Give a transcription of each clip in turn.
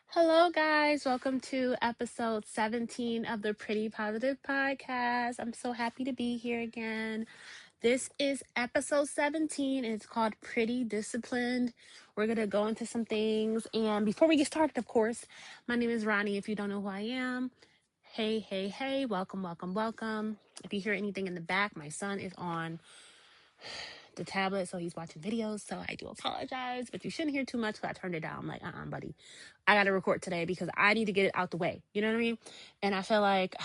Hello, guys. Welcome to episode 17 of the Pretty Positive Podcast. I'm so happy to be here again. This is episode 17, and it's called Pretty Disciplined. We're going to go into some things. And before we get started, of course, my name is Ronnie. If you don't know who I am, hey, welcome, welcome, welcome. If you hear anything in the back, my son is on the tablet, so he's watching videos, so I do apologize, but you shouldn't hear too much, so I turned it down. I'm like, buddy, I gotta record today because I need to get it out the way, you know what I mean? And I feel like,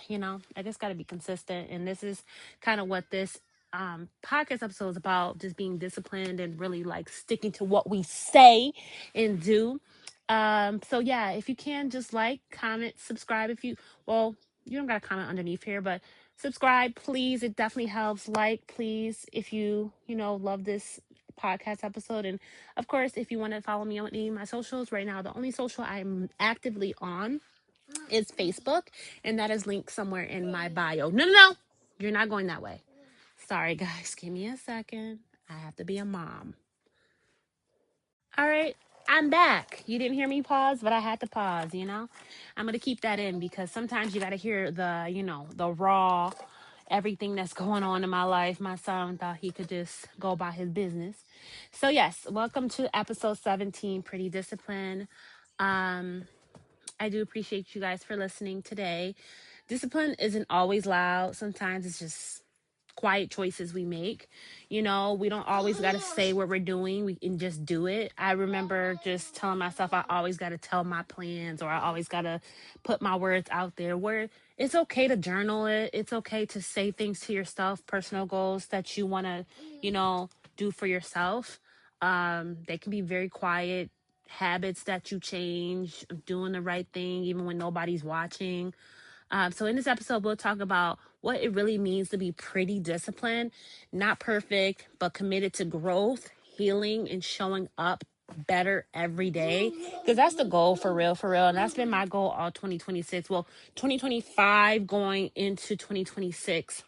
I just gotta be consistent, and this is kind of what this podcast episode is about, just being disciplined and really like sticking to what we say and do. So yeah, if you can, just like, comment, subscribe. You don't gotta comment underneath here, but subscribe, please. It definitely helps. Like, please, if you love this podcast episode. And of course, if you want to follow me on any of my socials right now, the only social I'm actively on is Facebook, and that is linked somewhere in my bio. No, you're not going that way. Sorry, guys. Give me a second. I have to be a mom. All right. I'm back. You didn't hear me pause, but I had to pause, I'm going to keep that in because sometimes you got to hear the raw, everything that's going on in my life. My son thought he could just go about his business. So yes, welcome to episode 17, Pretty Discipline. I do appreciate you guys for listening today. Discipline isn't always loud. Sometimes it's just quiet choices we make. We don't always got to say what we're doing. We can just do it. I remember just telling myself I always got to tell my plans, or I always got to put my words out there, where it's okay to journal it. It's okay to say things to yourself, personal goals that you want to, do for yourself. They can be very quiet habits that you change, doing the right thing even when nobody's watching. So in this episode, we'll talk about what it really means to be pretty disciplined, not perfect, but committed to growth, healing, and showing up better every day. Because that's the goal, for real. And that's been my goal all 2026. Well, 2025 going into 2026.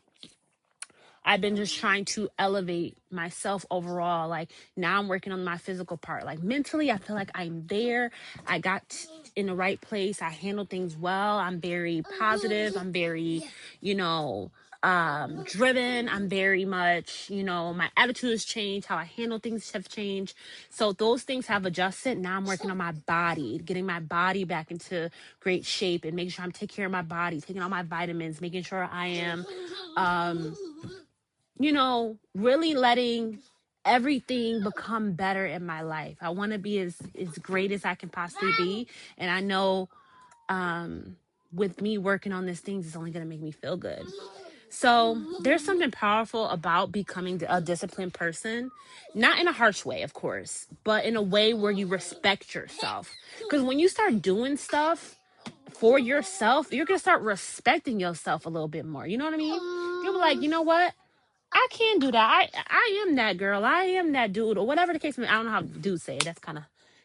I've been just trying to elevate myself overall. Like, now I'm working on my physical part. Like, mentally, I feel like I'm there. I got in the right place. I handle things well. I'm very positive. I'm very, driven. I'm very much, my attitude has changed. How I handle things have changed. So those things have adjusted. Now I'm working on my body, getting my body back into great shape, and making sure I'm taking care of my body, taking all my vitamins, making sure I am, really letting everything become better in my life. I want to be as great as I can possibly be. And I know with me working on these things, it's only going to make me feel good. So there's something powerful about becoming a disciplined person, not in a harsh way, of course, but in a way where you respect yourself. Because when you start doing stuff for yourself, you're going to start respecting yourself a little bit more. You know what I mean? You'll be like, you know what? I can do that. I am that girl. I am that dude, or whatever the case may be. I don't know how dudes say it. That's kind of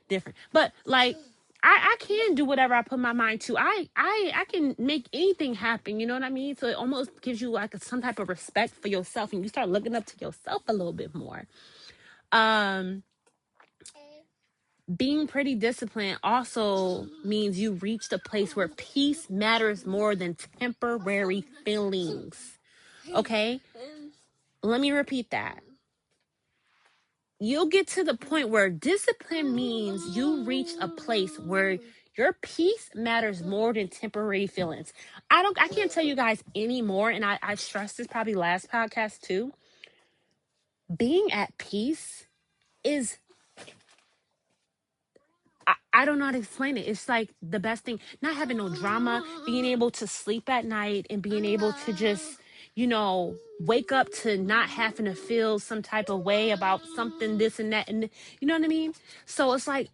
different. But like, I can do whatever I put my mind to. I can make anything happen. You know what I mean? So it almost gives you like some type of respect for yourself, and you start looking up to yourself a little bit more. Being pretty disciplined also means you reached a place where peace matters more than temporary feelings. Okay? Let me repeat that. You'll get to the point where discipline means you reach a place where your peace matters more than temporary feelings. I can't tell you guys anymore, and I stressed this probably last podcast too. Being at peace is, I don't know how to explain it. It's like the best thing. Not having no drama, being able to sleep at night, and being able to just, wake up to not having to feel some type of way about something, this and that. And you know what I mean? So it's like,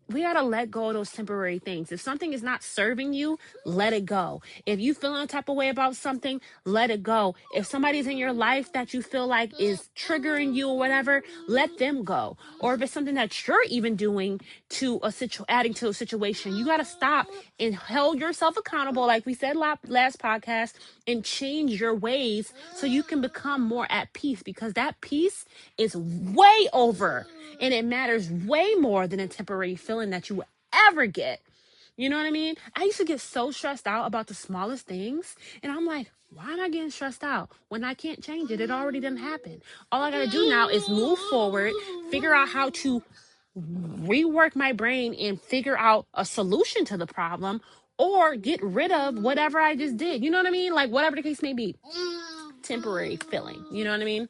we got to let go of those temporary things. If something is not serving you, let it go. If you feel a type of way about something, let it go. If somebody's in your life that you feel like is triggering you or whatever, let them go. Or if it's something that you're even doing to adding to a situation, you got to stop and hold yourself accountable, like we said last podcast, and change your ways so you can become more at peace, because that peace is way over, and it matters way more than a temporary feeling that you will ever get. You know what I mean? I used to get so stressed out about the smallest things. And I'm like, why am I getting stressed out when I can't change it? It already didn't happen. All I got to do now is move forward, figure out how to rework my brain and figure out a solution to the problem, or get rid of whatever I just did. You know what I mean? Like, whatever the case may be. Temporary feeling. You know what I mean?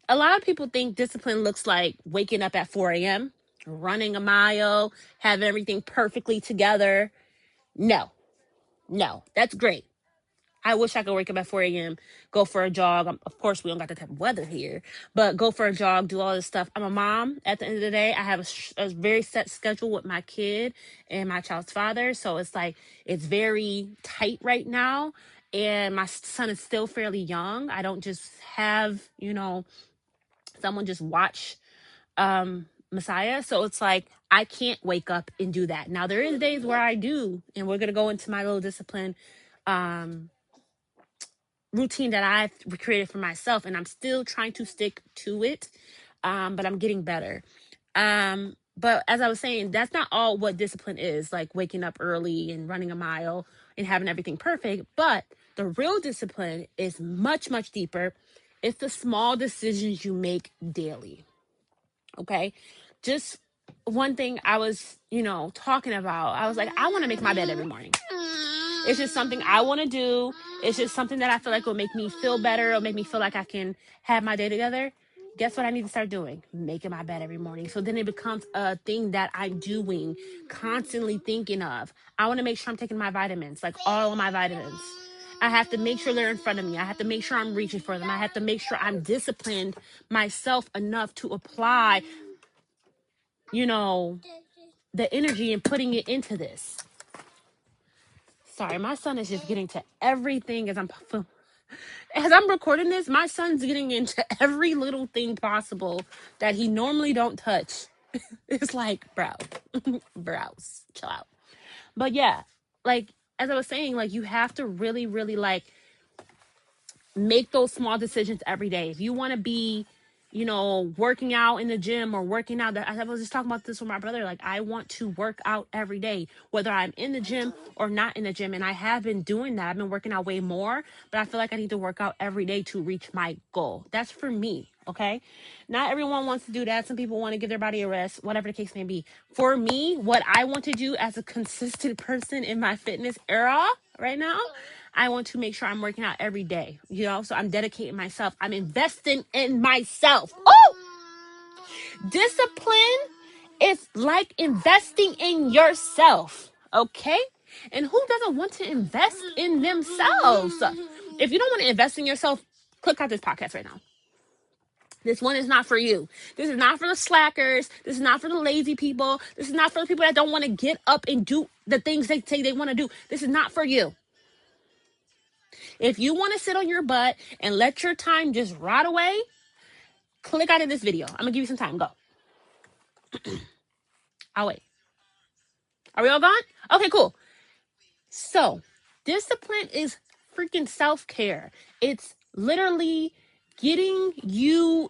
A lot of people think discipline looks like waking up at 4 a.m., running a mile, having everything perfectly together. No, that's great. I wish I could wake up at 4 a.m., go for a jog. Of course, we don't got that type of weather here, but go for a jog, do all this stuff. I'm a mom. At the end of the day, I have a very set schedule with my kid and my child's father. So it's like, it's very tight right now. And my son is still fairly young. I don't just have, someone just watch Messiah. So it's like, I can't wake up and do that. Now, there is days where I do, and we're going to go into my little discipline routine that I've created for myself, and I'm still trying to stick to it, but I'm getting better. But as I was saying, that's not all what discipline is, like waking up early and running a mile and having everything perfect. But the real discipline is much, much deeper. It's the small decisions you make daily. Okay. Just one thing I was, talking about, I was like, I want to make my bed every morning. It's just something I want to do. It's just something that I feel like will make me feel better. It'll make me feel like I can have my day together. Guess what I need to start doing? Making my bed every morning. So then it becomes a thing that I'm doing, constantly thinking of. I want to make sure I'm taking my vitamins, like all of my vitamins. I have to make sure they're in front of me. I have to make sure I'm reaching for them. I have to make sure I'm disciplined myself enough to apply, the energy and putting it into this. Sorry, my son is just getting to everything as I'm recording this. My son's getting into every little thing possible that he normally don't touch. It's like, browse, chill out. But yeah, like, as I was saying, like, you have to really, really, like, make those small decisions every day. If you want to be, working out in the gym or working out, I was just talking about this with my brother. Like, I want to work out every day, whether I'm in the gym or not in the gym. And I have been doing that. I've been working out way more, but I feel like I need to work out every day to reach my goal. That's for me. Okay. Not everyone wants to do that. Some people want to give their body a rest, whatever the case may be. For me, what I want to do as a consistent person in my fitness era right now, I want to make sure I'm working out every day, so I'm dedicating myself. I'm investing in myself. Oh, discipline is like investing in yourself. Okay. And who doesn't want to invest in themselves? If you don't want to invest in yourself, click out this podcast right now. This one is not for you. This is not for the slackers. This is not for the lazy people. This is not for the people that don't want to get up and do the things they say they want to do. This is not for you. If you want to sit on your butt and let your time just rot away, click out of this video. I'm going to give you some time. Go. I'll wait. Are we all gone? Okay, cool. So, discipline is freaking self-care. It's literally getting you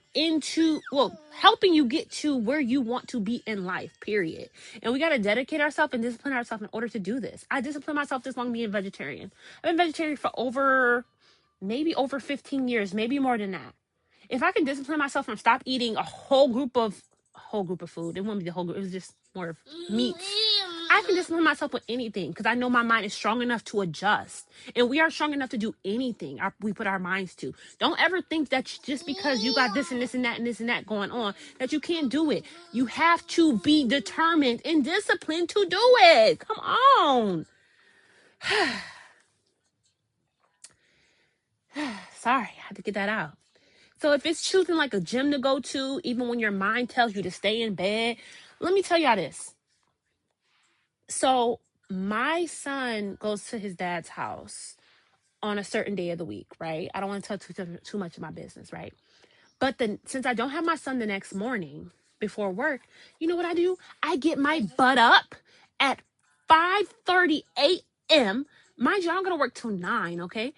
helping you get to where you want to be in life, period. And we got to dedicate ourselves and discipline ourselves in order to do this. I disciplined myself this long being vegetarian. I've been vegetarian for over 15 years, maybe more than that. If I can discipline myself and stop eating a whole group of food, it wouldn't be the whole group, it was just more of meat. I can discipline myself with anything because I know my mind is strong enough to adjust. And we are strong enough to do anything we put our minds to. Don't ever think that just because you got this and this and that and this and that going on, that you can't do it. You have to be determined and disciplined to do it. Come on. Sorry, I had to get that out. So if it's choosing like a gym to go to, even when your mind tells you to stay in bed, let me tell y'all this. So my son goes to his dad's house on a certain day of the week, right? I don't want to tell too much of my business, right? But then since I don't have my son the next morning before work, you know what I do? I get my butt up at 5:30 a.m. Mind you, I'm going to work till 9, okay?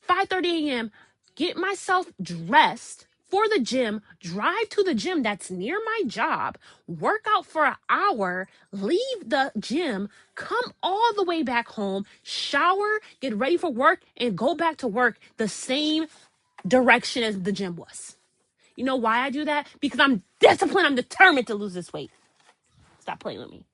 5:30 a.m., get myself dressed for the gym, drive to the gym that's near my job, work out for an hour, leave the gym, come all the way back home, shower, get ready for work, and go back to work the same direction as the gym was. You know why I do that? Because I'm disciplined. I'm determined to lose this weight. Stop playing with me.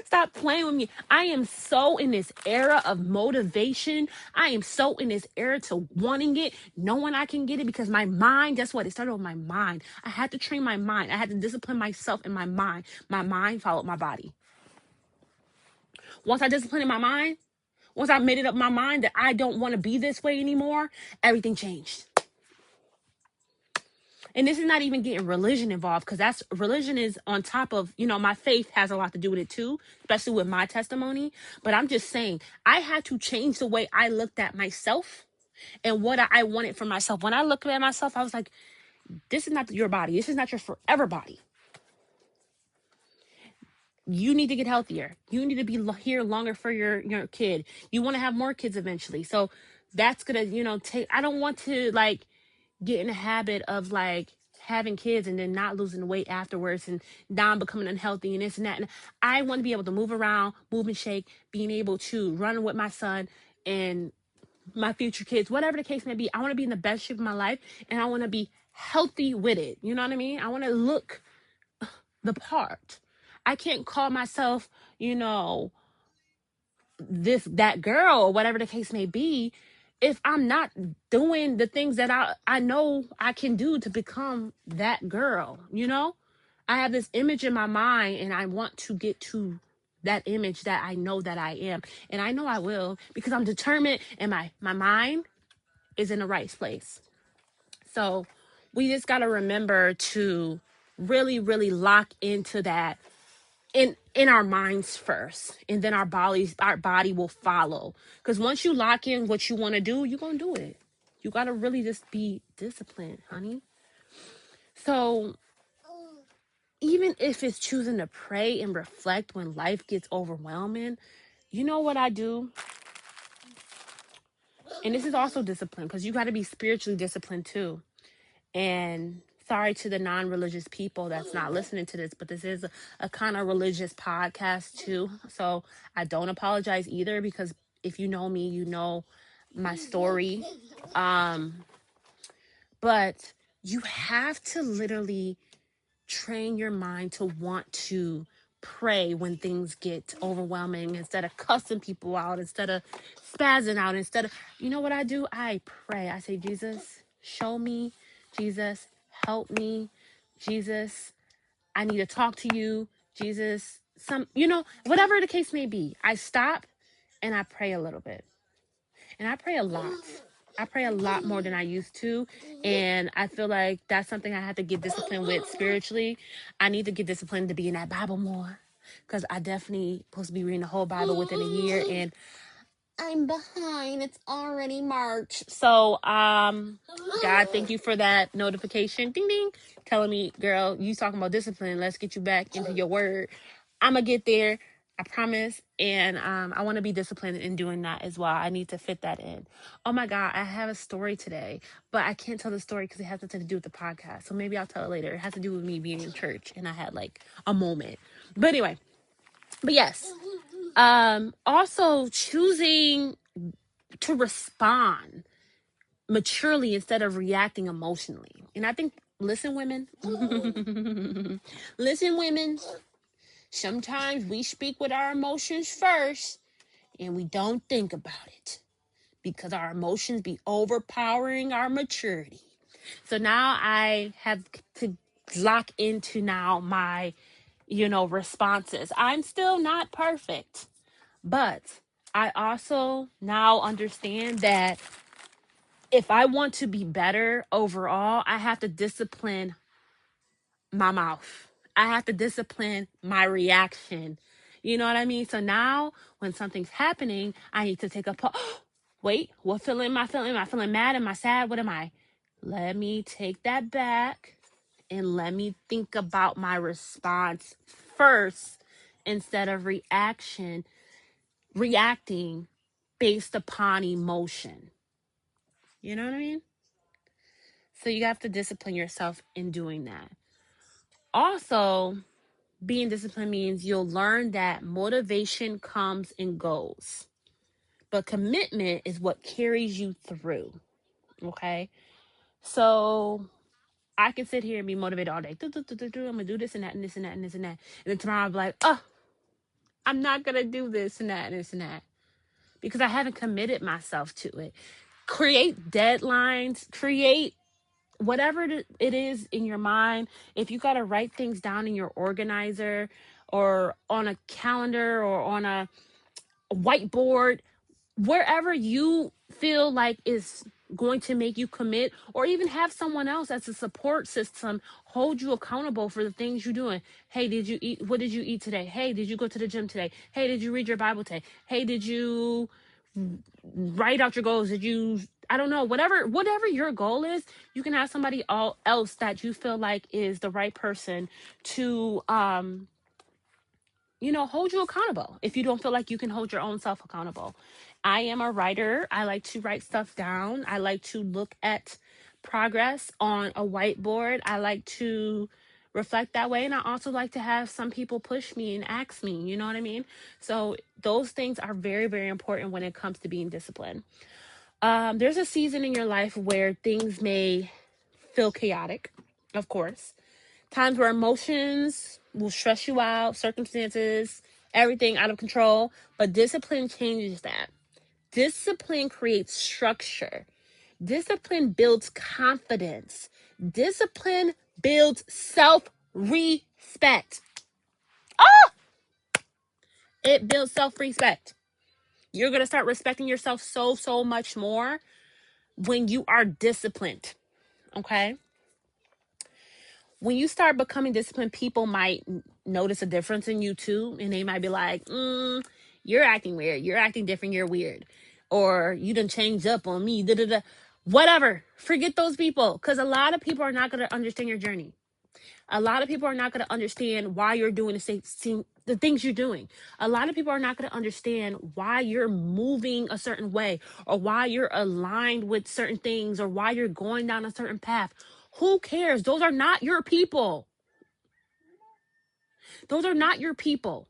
Stop playing with me. I am so in this era of motivation. I am so in this era to wanting it, knowing I can get it because my mind, guess what? It started with my mind. I had to train my mind. I had to discipline myself in my mind. My mind followed my body. Once I disciplined my mind, once I made it up my mind that I don't want to be this way anymore, everything changed. And this is not even getting religion involved because religion is on top of, my faith has a lot to do with it too, especially with my testimony. But I'm just saying, I had to change the way I looked at myself and what I wanted for myself. When I looked at myself, I was like, this is not your body. This is not your forever body. You need to get healthier. You need to be here longer for your kid. You want to have more kids eventually. So that's going to, I don't want to get in the habit of having kids and then not losing weight afterwards and now I'm becoming unhealthy and this and that. And I want to be able to move around, move and shake, being able to run with my son and my future kids, whatever the case may be. I want to be in the best shape of my life and I want to be healthy with it. You know what I mean? I want to look the part. I can't call myself, that girl or whatever the case may be if I'm not doing the things that I know I can do to become that girl. I have this image in my mind and I want to get to that image that I know that I am, and I know I will because I'm determined and my mind is in the right place. So we just got to remember to really, really lock into that in our minds first, and then our body will follow. Because once you lock in what you want to do, you're gonna do it. You gotta really just be disciplined, honey. So even if it's choosing to pray and reflect when life gets overwhelming, you know what I do? And this is also discipline because you got to be spiritually disciplined too. And sorry to the non-religious people that's not listening to this, but this is a kind of religious podcast too. So I don't apologize either because if you know me, you know my story. But you have to literally train your mind to want to pray when things get overwhelming instead of cussing people out, instead of spazzing out, instead of, you know what I do? I pray. I say, Jesus, show me. Jesus, help me. Jesus, I need to talk to you. Jesus, whatever the case may be, I stop and I pray a little bit. And I pray a lot. I pray a lot more than I used to. And I feel like that's something I have to get disciplined with spiritually. I need to get disciplined to be in that Bible more. Because I definitely supposed to be reading the whole Bible within a year. And I'm behind. It's already March. So, God, thank you for that notification. Ding, ding. Telling me, girl, you talking about discipline. Let's get you back into your word. I'm going to get there. I promise. And I want to be disciplined in doing that as well. I need to fit that in. Oh my God, I have a story today, but I can't tell the story because it has nothing to do with the podcast. So maybe I'll tell it later. It has to do with me being in church and I had a moment. But anyway, yes. Also choosing to respond maturely instead of reacting emotionally. And I think, listen, women, sometimes we speak with our emotions first and we don't think about it because our emotions be overpowering our maturity. So now I have to lock into now my, responses. I'm still not perfect, but I also now understand that if I want to be better overall, I have to discipline my mouth. I have to discipline my reaction. You know what I mean? So now when something's happening, I need to take a pause. Wait, what feeling am I feeling? Am I feeling mad? Am I sad? What am I? Let me take that back and let me think about my response first instead of reacting based upon emotion. You know what I mean? So you have to discipline yourself in doing that. Also, being disciplined means you'll learn that motivation comes and goes, but commitment is what carries you through. Okay. So I can sit here and be motivated all day. I'm gonna do this and that and this and that and this and that. And then tomorrow I'll be like, oh, I'm not gonna do this and that and this and that. Because I haven't committed myself to it. Create deadlines, create whatever it is in your mind. If you got to write things down in your organizer or on a calendar or on a whiteboard, wherever you feel like is going to make you commit, or even have someone else as a support system hold you accountable for the things you're doing. Hey, did you eat? What did you eat today? Hey, did you go to the gym today? Hey, did you read your Bible today? Hey, did you write out your goals? Did you, I don't know, whatever your goal is, you can have somebody else that you feel like is the right person to hold you accountable if you don't feel like you can hold your own self accountable. I am a writer. I like to write stuff down. I like to look at progress on a whiteboard. I like to reflect that way. And I also like to have some people push me and ask me, you know what I mean? So those things are very, very important when it comes to being disciplined. There's a season in your life where things may feel chaotic, of course. Times where emotions will stress you out, circumstances, everything out of control. But discipline changes that. Discipline creates structure. Discipline builds confidence. Discipline builds self-respect. It builds self-respect. You're going to start respecting yourself so much more when you are disciplined. Okay? When you start becoming disciplined, people might notice a difference in you too. And they might be like, you're acting weird. You're acting different. You're weird. Or you done changed up on me. Da, da, da. Whatever. Forget those people. Because a lot of people are not going to understand your journey. A lot of people are not going to understand why you're doing the things you're doing. A lot of people are not going to understand why you're moving a certain way, or why you're aligned with certain things, or why you're going down a certain path. Who cares? Those are not your people. Those are not your people.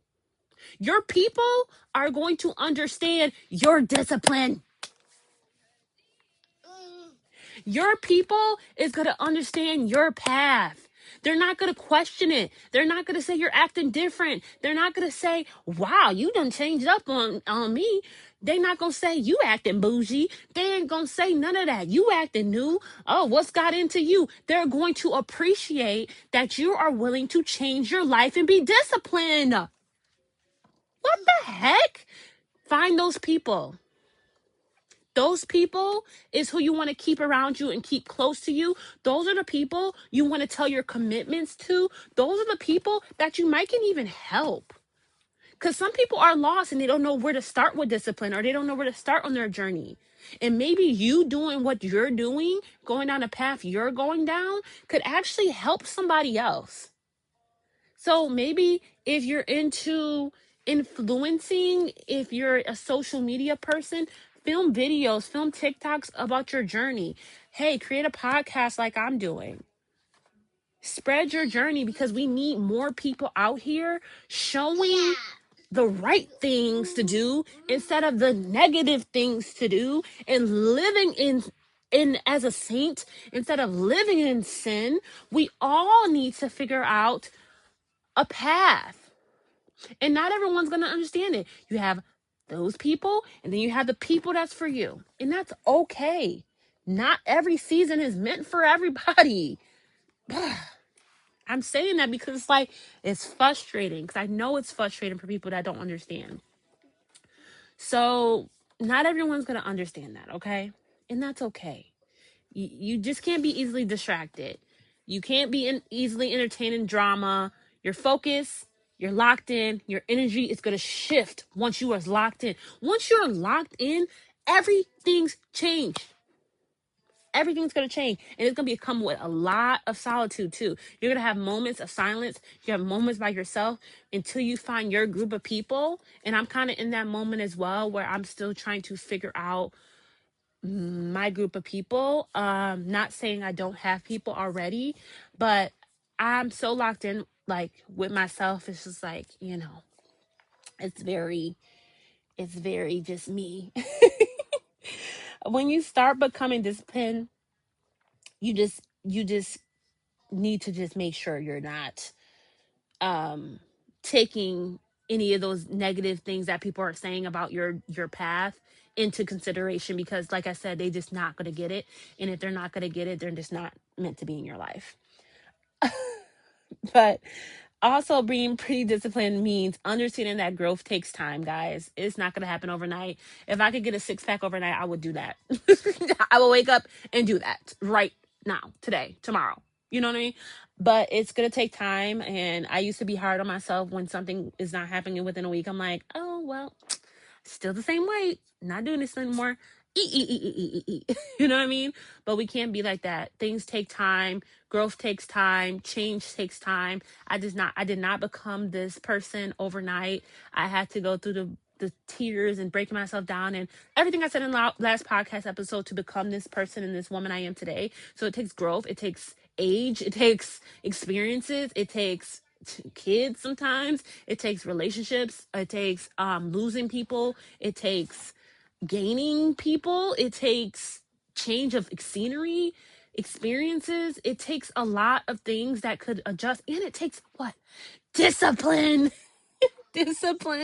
Your people are going to understand your discipline. Your people is going to understand your path. They're not going to question it. They're not going to say you're acting different. They're not going to say, wow, you done changed up on me. They're not going to say you acting bougie. They ain't going to say none of that. You acting new. Oh, what's got into you? They're going to appreciate that you are willing to change your life and be disciplined. What the heck? Find those people. Those people is who you want to keep around you and keep close to you. Those are the people you want to tell your commitments to. Those are the people that you might can even help. Because some people are lost and they don't know where to start with discipline, or they don't know where to start on their journey. And maybe you doing what you're doing, going down a path you're going down, could actually help somebody else. So maybe if you're into influencing, if you're a social media person, film videos, film TikToks about your journey. Hey, create a podcast like I'm doing. Spread your journey, because we need more people out here showing the right things to do instead of the negative things to do, and living in as a saint instead of living in sin. We all need to figure out a path. And not everyone's going to understand it. You have those people, and then you have the people that's for you. And that's okay. Not every season is meant for everybody. I'm saying that because it's frustrating. Because I know it's frustrating for people that don't understand. So not everyone's going to understand that, okay? And that's okay. You just can't be easily distracted. You can't be easily entertaining drama. Your focus, you're locked in. Your energy is going to shift once you are locked in. Once you're locked in, everything's changed. Everything's going to change. And it's going to come with a lot of solitude too. You're going to have moments of silence. You have moments by yourself until you find your group of people. And I'm kind of in that moment as well, where I'm still trying to figure out my group of people. Not saying I don't have people already, but I'm so locked in like with myself. It's just like, it's very just me. When you start becoming disciplined, you just need to just make sure you're not taking any of those negative things that people are saying about your path into consideration, because like I said, they just not going to get it. And if they're not going to get it, they're just not meant to be in your life. But also, being pretty disciplined means understanding that growth takes time, guys. It's not going to happen overnight. If I could get a six-pack overnight, I would do that. I will wake up and do that right now, today, tomorrow. You know what I mean? But it's going to take time. And I used to be hard on myself when something is not happening within a week. I'm like, oh, well, still the same weight, not doing this anymore. Eat. You know what I mean? But we can't be like that. Things take time. Growth takes time. Change takes time. I did not become this person overnight. I had to go through the tears and breaking myself down and everything I said in the last podcast episode to become this person and this woman I am today. So it takes growth. It takes age. It takes experiences. It takes kids sometimes. It takes relationships. It takes losing people. It takes gaining people. It takes change of scenery, experiences. It takes a lot of things that could adjust. And it takes what? Discipline. Discipline.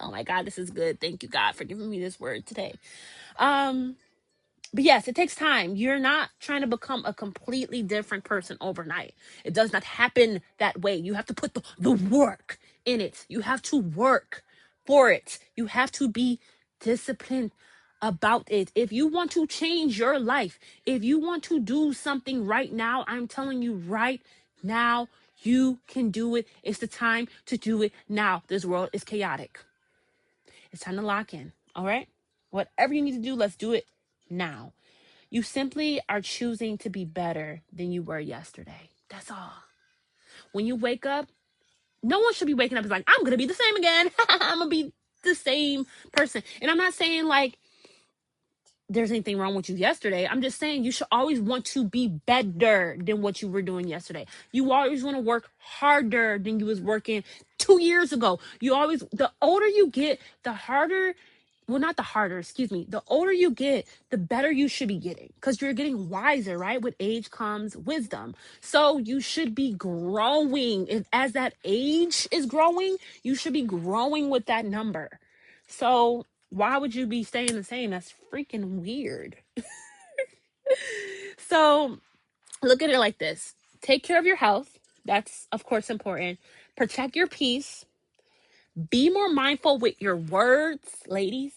Oh my God, this is good. Thank you, God, for giving me this word today. But yes, it takes time. You're not trying to become a completely different person overnight. It does not happen that way. You have to put the work in it. You have to work for it. You have to be disciplined about it. If you want to change your life, if you want to do something right now, I'm telling you right now, you can do it. It's the time to do it now. This world is chaotic. It's time to lock in. All right? Whatever you need to do, let's do it now. You simply are choosing to be better than you were yesterday. That's all. When you wake up, no one should be waking up as like, I'm going to be the same again. I'm going to be the same person. And I'm not saying like there's anything wrong with you yesterday. I'm just saying you should always want to be better than what you were doing yesterday. You always want to work harder than you was working 2 years ago. The older you get, the harder, well, not the harder, excuse me. The older you get, the better you should be getting, because you're getting wiser, right? With age comes wisdom. So you should be growing. As that age is growing, you should be growing with that number. So why would you be staying the same? That's freaking weird. So look at it like this. Take care of your health. That's, of course, important. Protect your peace. Be more mindful with your words, ladies.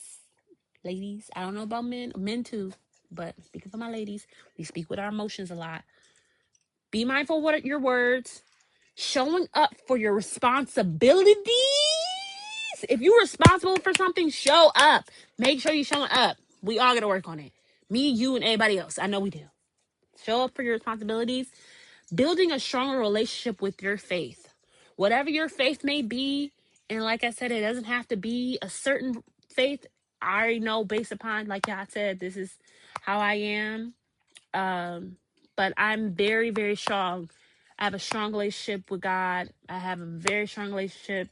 Ladies, I don't know about men too, but speaking for my ladies, we speak with our emotions a lot. Be mindful with your words. Showing up for your responsibilities. If you're responsible for something, show up. Make sure you're showing up. We all got to work on it. Me, you, and everybody else. I know we do. Show up for your responsibilities. Building a stronger relationship with your faith. Whatever your faith may be, and like I said, it doesn't have to be a certain faith. I already know based upon, like I said, this is how I am. But I'm very, very strong. I have a strong relationship with God. I have a very strong relationship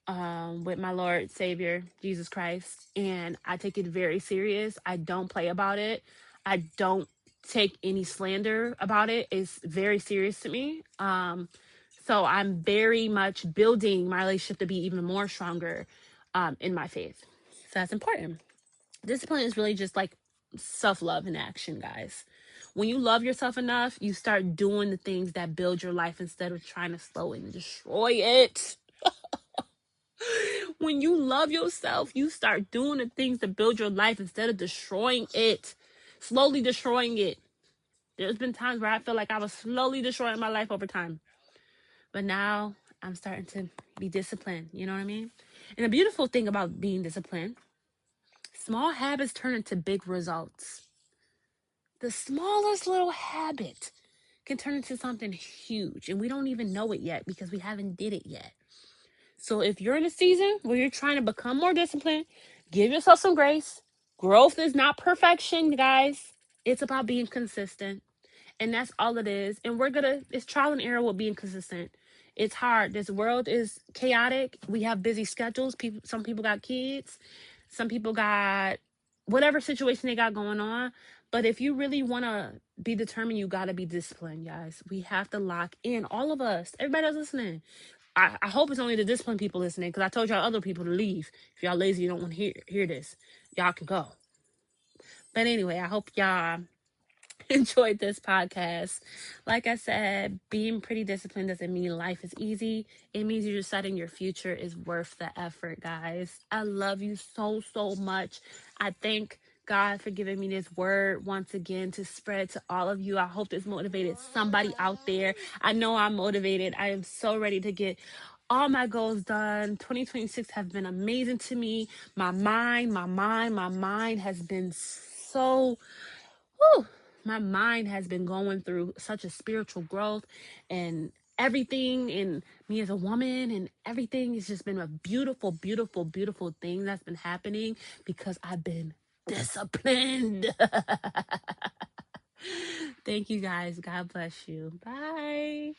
with my Lord Savior, Jesus Christ. And I take it very serious. I don't play about it. I don't take any slander about it. It's very serious to me. So I'm very much building my relationship to be even more stronger in my faith. So that's important. Discipline is really just like self-love in action, guys. When you love yourself enough, you start doing the things that build your life instead of trying to slow it and destroy it. When you love yourself, you start doing the things that build your life instead of destroying it, slowly destroying it. There's been times where I feel like I was slowly destroying my life over time. But now I'm starting to be disciplined. You know what I mean? And the beautiful thing about being disciplined, small habits turn into big results. The smallest little habit can turn into something huge, and we don't even know it yet because we haven't did it yet. So if you're in a season where you're trying to become more disciplined, give yourself some grace. Growth is not perfection, guys. It's about being consistent. And that's all it is. And it's trial and error with being consistent. It's hard. This world is chaotic. We have busy schedules. Some people got kids. Some people got whatever situation they got going on. But if you really want to be determined, you got to be disciplined, guys. We have to lock in. All of us. Everybody that's listening. I hope it's only the disciplined people listening, because I told y'all other people to leave. If y'all lazy, you don't want to hear this, y'all can go. But anyway, I hope y'all enjoyed this podcast. Like I said, being pretty disciplined doesn't mean life is easy. It means you're deciding your future is worth the effort, guys. I love you so, so much. I thank God for giving me this word once again to spread to all of you. I hope this motivated somebody out there. I know I'm motivated. I am so ready to get all my goals done. 2026 has been amazing to me. My mind has been so, whew, my mind has been going through such a spiritual growth, and everything in me as a woman and everything has just been a beautiful, beautiful, beautiful thing that's been happening because I've been disciplined. Thank you guys. God bless you. Bye.